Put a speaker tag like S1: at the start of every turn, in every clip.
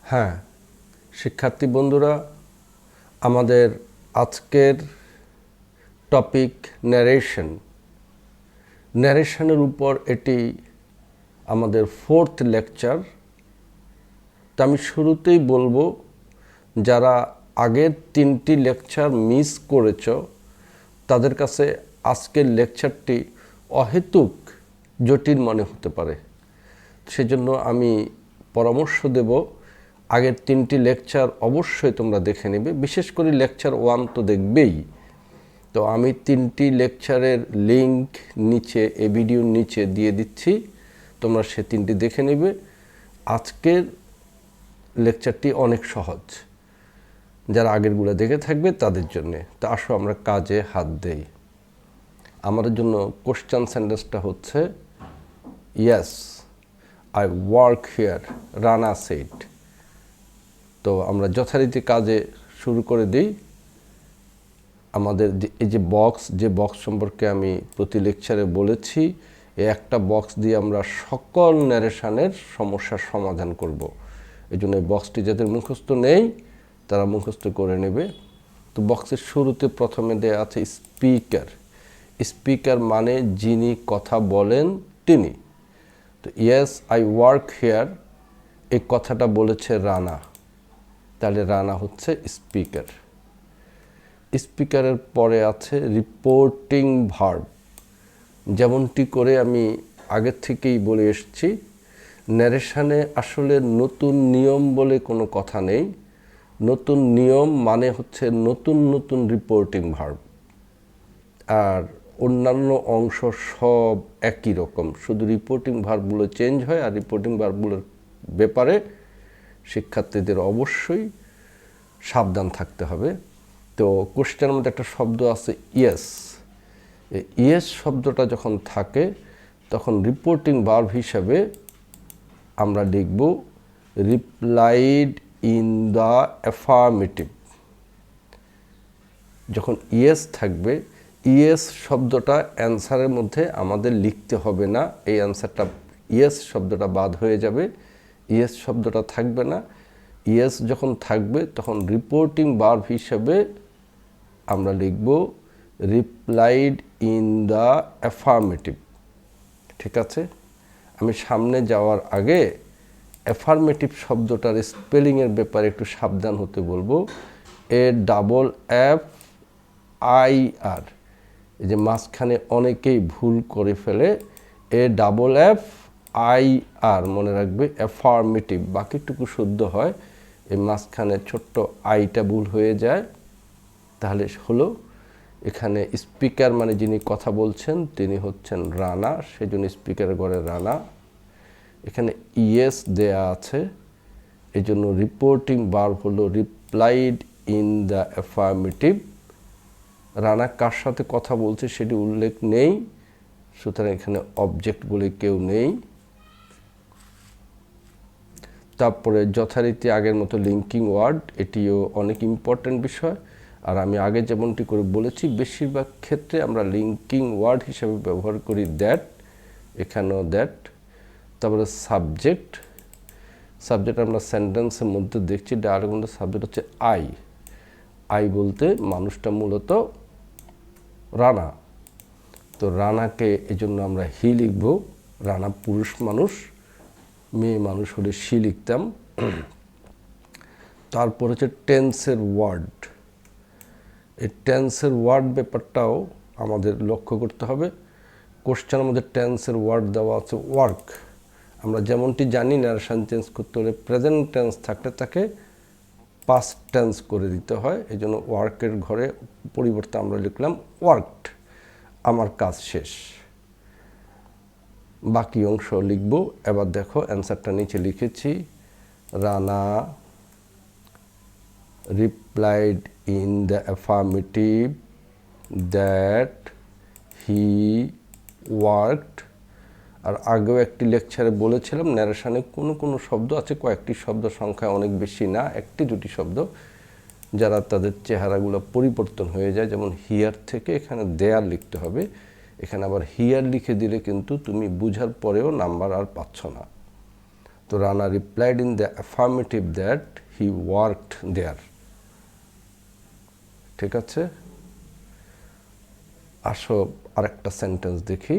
S1: হ্যাঁ, শিক্ষার্থী বন্ধুরা, আমাদের আজকের টপিক ন্যারেশনের উপর এটি আমাদের 4th লেকচার। তো আমি শুরুতেই বলবো, যারা আগের 3টি লেকচার মিস করেছ তাদের কাছে আজকের লেকচারটি অহেতুক জটিল মনে হতে পারে। সেজন্য আমি পরামর্শ দেব, আগের 3টি লেকচার অবশ্যই তোমরা দেখে নেবে, বিশেষ করে লেকচার 1 তো দেখবেই। তো আমি 3টি লেকচারের লিংক নিচে, এই ভিডিওর নিচে দিয়ে দিচ্ছি, তোমরা সে 3টি দেখে নেবে। আজকের লেকচারটি অনেক সহজ, যারা আগেরগুলো দেখে থাকবে তাদের জন্যে। তো আসো আমরা কাজে হাত দেই। আমাদের জন্য কোশ্চেন সেন্টেন্সটা হচ্ছে yes I work here, Rana said. তো আমরা যথারীতি কাজে শুরু করে দিই। আমাদের এই যে বক্স সম্পর্কে আমি প্রতি লেকচারে বলেছি, এই একটা বক্স দিয়ে আমরা সকল ন্যারেশনের সমস্যার সমাধান করব। এই জন্য এই বক্সটি যাদের মুখস্থ নেই তারা মুখস্থ করে নেবে। তো বক্সের শুরুতে প্রথমে দেয়া আছে স্পিকার। স্পিকার মানে যিনি কথা বলেন তিনি। তো ইয়েস আই ওয়ার্ক হিয়ার, এই কথাটা বলেছে রানা, তাহলে রানা হচ্ছে স্পিকার। স্পিকারের পরে আছে রিপোর্টিং ভার্ব। যেমনটি করে আমি আগের থেকেই বলে এসেছি, ন্যারেশনে আসলে নতুন নিয়ম বলে কোনো কথা নেই। নতুন নিয়ম মানে হচ্ছে নতুন নতুন রিপোর্টিং ভার্ব, আর অন্যান্য অংশ সব একই রকম, শুধু রিপোর্টিং ভার্বগুলো চেঞ্জ হয়। আর রিপোর্টিং ভার্বগুলোর ব্যাপারে শিক্ষার্থীদের অবশ্যই সাবধান থাকতে হবে। তো কোশ্চেনের মধ্যে একটা শব্দ আছে ইয়েস। ইয়েস শব্দটা যখন থাকে তখন রিপোর্টিং ভার্ব হিসাবে আমরা লিখব রিপ্লাইড ইন দ্য অ্যাফার্মেটিভ। যখন ইয়েস থাকবে, ইয়েস শব্দটা অ্যান্সারের মধ্যে আমাদের লিখতে হবে না, এই অ্যান্সারটা ইয়েস শব্দটা বাদ হয়ে যাবে, ইয়েস শব্দটা থাকবে না। ইয়েস যখন থাকবে তখন রিপোর্টিং ভার্ব হিসাবে আমরা লিখব রিপ্লাইড ইন দ্য অ্যাফার্মেটিভ। ঠিক আছে, আমি সামনে যাওয়ার আগে অ্যাফার্মেটিভ শব্দটার স্পেলিংয়ের ব্যাপারে একটু সাবধান হতে বলবো। AFFIR, এই যে মাঝখানে অনেকেই ভুল করে ফেলে, AFFIR মনে রাখবে, অ্যাফার্মেটিভ। বাকিটুকু শুদ্ধ হয়, এই মাঝখানে ছোট্ট আইটা ভুল হয়ে যায়, তাহলে হলো এখানে স্পিকার মানে যিনি কথা বলছেন তিনি হচ্ছেন রানা, সেজন্য স্পিকারের ঘরে রানা। এখানে ইয়েস দেয়া আছে, এই জন্য রিপোর্টিং ভার্ব হলো replied in the affirmative. Rana কার সাথে কথা বলছে সেটি উল্লেখ নেই, সুতরাং এখানে অবজেক্ট বলে কেউ নেই। তারপরে যথারীতি আগের মতো লিঙ্কিং ওয়ার্ড, এটিও অনেক ইম্পর্ট্যান্ট বিষয়। আর আমি আগে যেমনটি করে বলেছি, বেশিরভাগ ক্ষেত্রে আমরা লিঙ্কিং ওয়ার্ড হিসেবে ব্যবহার করি দ্যাট, এখানেও দ্যাট। তারপরে সাবজেক্ট আমরা সেন্টেন্সের মধ্যে দেখছি, ডায়ালগের মধ্যে সাবজেক্ট হচ্ছে আই বলতে মানুষটা মূলত রানা। তো রানাকে এই জন্য আমরা হি লিখব, রানা পুরুষ মানুষ, মেয়ে মানুষ হলে সি লিখতাম। তারপর হচ্ছে টেন্সের ওয়ার্ড। এই টেন্সের ওয়ার্ড ব্যাপারটাও আমাদের লক্ষ্য করতে হবে। কোশ্চেনের মধ্যে টেন্সের ওয়ার্ড দেওয়া আছে ওয়ার্ক। আমরা যেমনটি জানি ন্যারেশন চেঞ্জ করতে হলে প্রেজেন্ট টেন্স থাকলে তাকে পাস্ট টেন্স করে দিতে হয়, এই জন্য ওয়ার্কের ঘরে পরিবর্তে আমরা লিখলাম ওয়ার্কড, আমার কাজ শেষ। বাকি অংশ লিখব। এবার দেখো অ্যান্সারটা নিচে লিখেছি, Rana replied in the affirmative that he worked। আর আগেও একটি লেকচারে বলেছিলাম ন্যারেশনে কোনো শব্দ আছে, কয়েকটি শব্দ, সংখ্যা অনেক বেশি না, একটি দুটি শব্দ যারা তাদের চেহারাগুলো পরিবর্তন হয়ে যায়। যেমন হিয়ার থেকে এখানে দেয়ার লিখতে হবে, এখানে আবার হিয়ার লিখে দিলে কিন্তু তুমি বুঝার পরেও নাম্বার আর পাচ্ছ না। তো Rana replied in the affirmative that he worked there. ঠিক আছে, আসো আরেকটা সেন্টেন্স দেখি।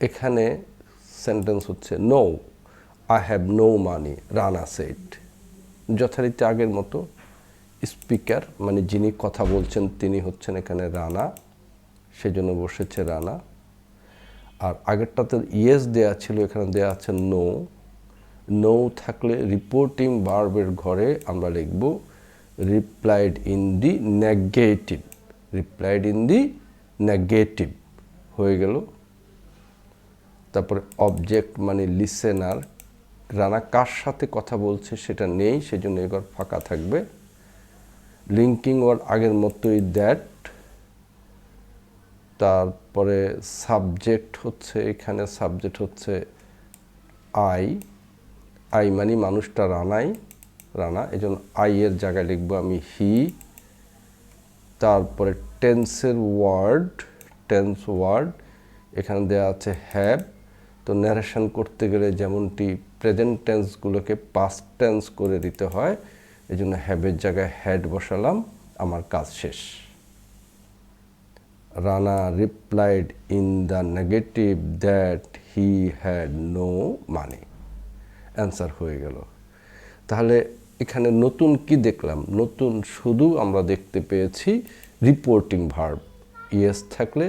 S1: এখানে সেন্টেন্স হচ্ছে no, I have no money, Rana said. যথারীতি আগের মতো স্পিকার মানে যিনি কথা বলছেন তিনি হচ্ছেন এখানে রানা, সেজন্য বসেছে রানা। আর আগেরটাতে ইয়েস দেয়া ছিল, এখানে দেয়া আছে নো। নো থাকলে রিপোর্টিং ভার্বের ঘরে আমরা লিখব replied in the negative. Replied in the negative হয়ে গেল। তারপরে অবজেক্ট মানে লিসেনার, রানা কার সাথে কথা বলছে সেটা নেই, সেজন্য এবার ফাঁকা থাকবে। লিঙ্কিং ওয়ার্ড আগের মতোই দ্যাট। তারপরে সাবজেক্ট হচ্ছে, এখানে সাবজেক্ট হচ্ছে আই। আই মানে মানুষটা রানা, এই জন্য আই এর জায়গায় লিখবো আমি হি। তারপরে টেন্সের টেন্স ওয়ার্ড এখানে দেওয়া আছে হ্যাভ। তো ন্যারেশন করতে গেলে যেমনটি প্রেজেন্ট টেন্সগুলোকে পাস্ট টেন্স করে দিতে হয়, এই জন্য হ্যাভের জায়গায় হ্যাড বসালাম, আমার কাজ শেষ। Rana replied in the negative that he had no money. Answer হয়ে গেল। তাহলে এখানে নতুন কি দেখলাম? নতুন শুধু আমরা দেখতে পেয়েছি রিপোর্টিং ভার্ব। ইয়েস থাকলে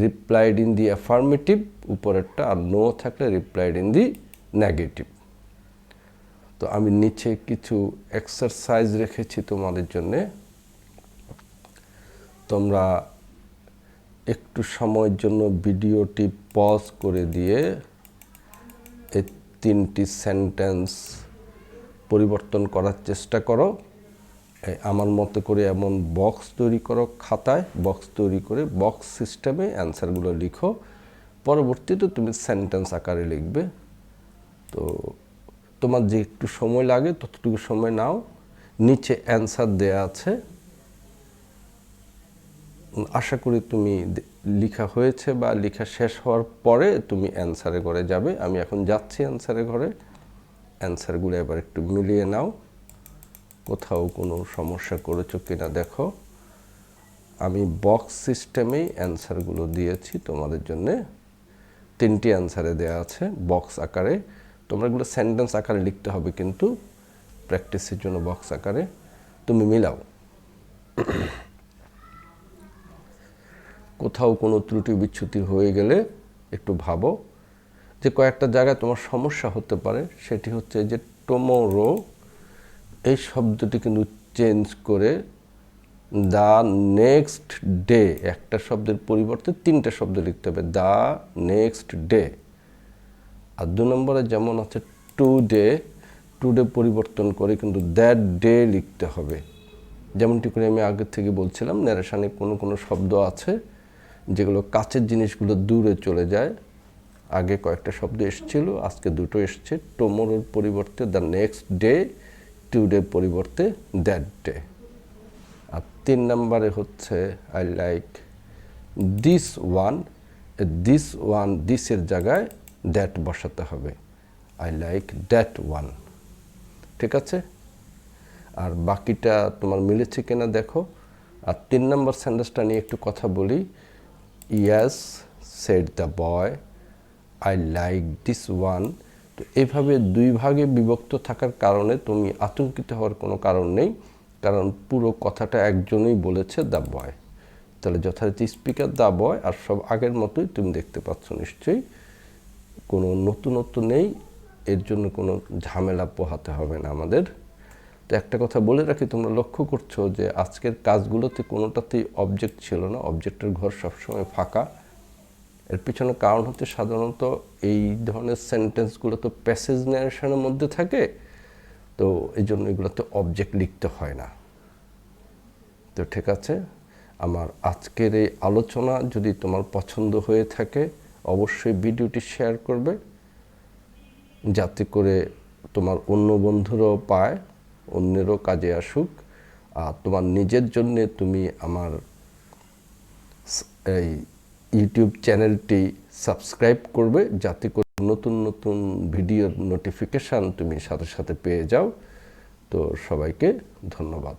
S1: রিপ্লাইড ইন দি অ্যাফার্মেটিভ উপরেরটা, আর নো থাকলে রিপ্লাইড ইন দি নেগেটিভ। তো আমি নিচে কিছু এক্সারসাইজ রেখেছি তোমাদের জন্যে। তোমরা একটু সময়ের জন্য ভিডিওটি পজ করে দিয়ে এই 3টি সেন্টেন্স পরিবর্তন করার চেষ্টা করো। আমার মতো করে এমন বক্স তৈরি করো, খাতায় বক্স তৈরি করে বক্স সিস্টেমে অ্যান্সারগুলো লিখো। পরবর্তীতে তুমি সেন্টেন্স আকারে লিখবে। তো তোমার যে একটু সময় লাগে ততটুকু সময় নাও। নিচে অ্যান্সার দেয়া আছে, আশা করি তুমি লেখা হয়েছে বা লেখা শেষ হওয়ার পরে তুমি অ্যান্সারের ঘরে যাবে। আমি এখন যাচ্ছি অ্যান্সারের ঘরে। অ্যান্সারগুলো এবার একটু মিলিয়ে নাও, কোথাও কোনো সমস্যা করেছো কিনা দেখো। আমি বক্স সিস্টেমেই অ্যান্সারগুলো দিয়েছি তোমাদের জন্যে। 3টি অ্যান্সারে দেওয়া আছে বক্স আকারে। তোমরা এগুলো সেন্টেন্স আকারে লিখতে হবে, কিন্তু প্র্যাকটিসের জন্য বক্স আকারে তুমি মিলাও। কোথাও কোনো ত্রুটি বিচ্যুতি হয়ে গেলে একটু ভাবো যে কয়েকটা জায়গায় তোমার সমস্যা হতে পারে। সেটি হচ্ছে যে টুমরো এই শব্দটি কিন্তু চেঞ্জ করে দ্য নেক্সট ডে, একটা শব্দের পরিবর্তে 3টে শব্দ লিখতে হবে, দ্য নেক্সট ডে। আর 2 নম্বরে যেমন আছে টুডে পরিবর্তন করে কিন্তু দ্যাট ডে লিখতে হবে। যেমনটি করে আমি আগের থেকে বলছিলাম, ন্যারেশনে কোনো শব্দ আছে যেগুলো কাছের জিনিসগুলো দূরে চলে যায়। আগে কয়েকটা শব্দ এসেছিল, আজকে 2টো এসছে। টুমরোর পরিবর্তে দ্য নেক্সট ডে, টুডের পরিবর্তে দ্যাট ডে। আর 3 নম্বরে হচ্ছে আই লাইক দিস ওয়ান। দিসের জায়গায় দ্যাট বসাতে হবে, আই লাইক দ্যাট ওয়ান। ঠিক আছে? আর বাকিটা তোমার মিলেছে কিনা দেখো। আর 3 নম্বর সেন্টেন্সটা নিয়ে একটু কথা বলি। Yes said the boy, I like this one. তো এইভাবে 2 ভাগে বিভক্ত থাকার কারণে তুমি আতঙ্কিত হওয়ার কোনো কারণ নেই, কারণ পুরো কথাটা একজনই বলেছে, দ্য বয়। তাহলে যথারীতি স্পিকার দ্য বয়, আর সব আগের মতোই তুমি দেখতে পাচ্ছ নিশ্চয়ই। কোনো নতুনত্ব নেই, এর জন্য কোনো ঝামেলা পোহাতে হবে না আমাদের। তো একটা কথা বলে রাখি, তোমরা লক্ষ্য করছো যে আজকের কাজগুলোতে কোনোটাতেই অবজেক্ট ছিল না, অবজেক্টের ঘর সবসময় ফাঁকা। এর পিছনে কারণ হচ্ছে সাধারণত এই ধরনের সেন্টেন্সগুলো তো প্যাসেজ ন্যারেশনের মধ্যে থাকে, তো এই জন্য এগুলোতে অবজেক্ট লিখতে হয় না। তো ঠিক আছে, আমার আজকের এই আলোচনা যদি তোমার পছন্দ হয়ে থাকে অবশ্যই ভিডিওটি শেয়ার করবে, যাতে করে তোমার অন্য বন্ধুরাও পায়, অন্যেরও কাজে আসুক। আর তোমার নিজের জন্যে তুমি আমার এই ইউটিউব চ্যানেলটি সাবস্ক্রাইব করবে, যাতে করে নতুন নতুন ভিডিওর নোটিফিকেশান তুমি সাথে সাথে পেয়ে যাও। তো সবাইকে ধন্যবাদ।